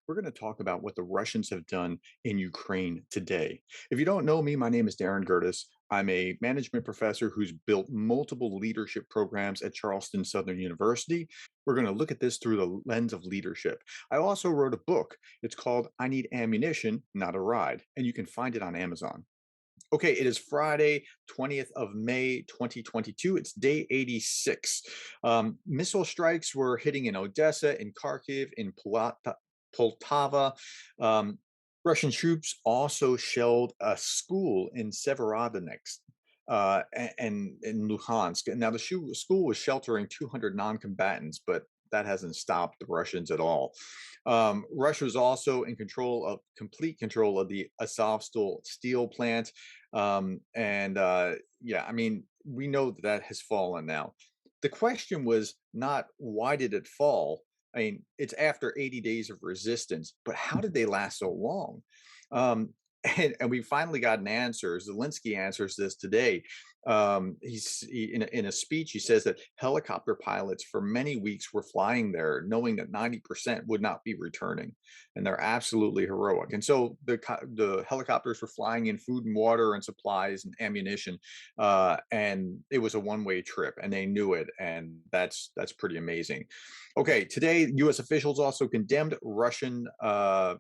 we're going to talk about what the Russians have done in Ukraine today. If you don't know me, my name is Darren Gertis. I'm a management professor who's built multiple leadership programs at Charleston Southern University. We're going to look at this through the lens of leadership. I also wrote a book. It's called I Need Ammunition, Not a Ride, and you can find it on Amazon. Okay, it is Friday, 20th of May, 2022. It's day 86. Missile strikes were hitting in Odessa, in Kharkiv, in Poltava. Um, Russian troops also shelled a school in Severodonetsk and in Luhansk. Now, the school was sheltering 200 non-combatants, but that hasn't stopped the Russians at all. Russia is also in complete control of the Azovstal steel plant. Yeah, I mean, we know that that has fallen now. The question was not why did it fall? I mean, it's after 80 days of resistance, but how did they last so long? Um, and we finally got an answer. Zelensky answers this today. In a speech, he says that helicopter pilots for many weeks were flying there, knowing that 90% would not be returning, and they're absolutely heroic. And so the helicopters were flying in food and water and supplies and ammunition, and it was a one-way trip, and they knew it, and that's pretty amazing. Okay, today U.S. officials also condemned Russia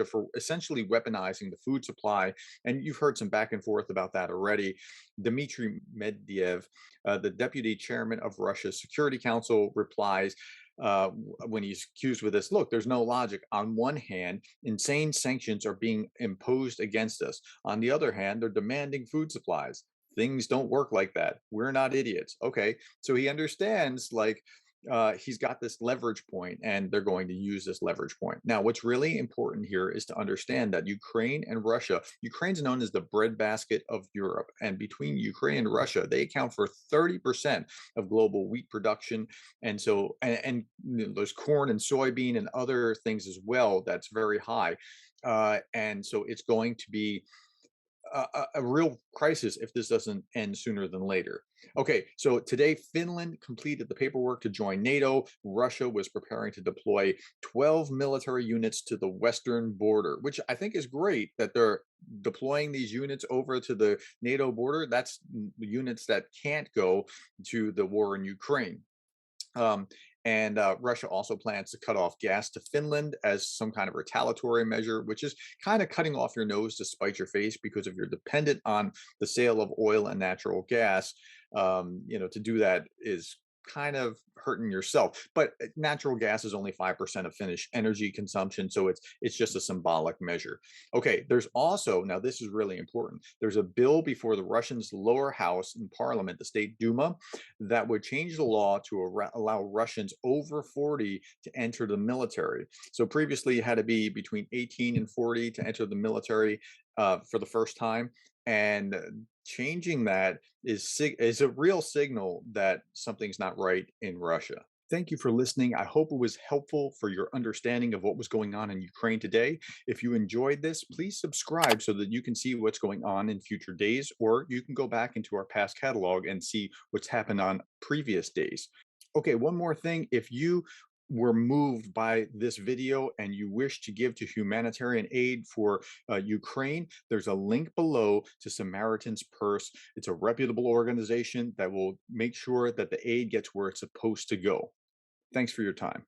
for essentially weaponizing the food supply. And you've heard some back and forth about that already. Dmitry Medvedev, the deputy chairman of Russia's Security Council, replies when he's accused with this. Look, there's no logic. On one hand, insane sanctions are being imposed against us. On the other hand, they're demanding food supplies. Things don't work like that. We're not idiots. Okay. So he understands, like, he's got this leverage point and they're going to use this leverage point. Now, what's really important here is to understand that Ukraine and Russia, Ukraine's known as the breadbasket of Europe. And between Ukraine and Russia, they account for 30% of global wheat production. And so, and there's corn and soybean and other things as well that's very high. And so it's going to be a real crisis if this doesn't end sooner than later. Okay, so today Finland completed the paperwork to join NATO. Russia was preparing to deploy 12 military units to the western border, which I think is great that they're deploying these units over to the NATO border. That's units that can't go to the war in Ukraine. Um, Russia also plans to cut off gas to Finland as some kind of retaliatory measure, which is kind of cutting off your nose to spite your face because if you're dependent on the sale of oil and natural gas, to do that is kind of hurting yourself. But natural gas is only 5% of Finnish energy consumption, so it's just a symbolic measure. Okay, there's also, now this is really important, there's a bill before the Russians' lower house in parliament, the State Duma, that would change the law to allow Russians over 40 to enter the military. So previously, it had to be between 18 and 40 to enter the military for the first time. And changing that is a real signal that something's not right in Russia. Thank you for listening. I hope it was helpful for your understanding of what was going on in Ukraine today. If you enjoyed this, please subscribe so that you can see what's going on in future days, or you can go back into our past catalog and see what's happened on previous days. Okay, one more thing. If you were moved by this video and you wish to give to humanitarian aid for Ukraine, there's a link below to Samaritan's Purse. It's a reputable organization that will make sure that the aid gets where it's supposed to go. Thanks for your time.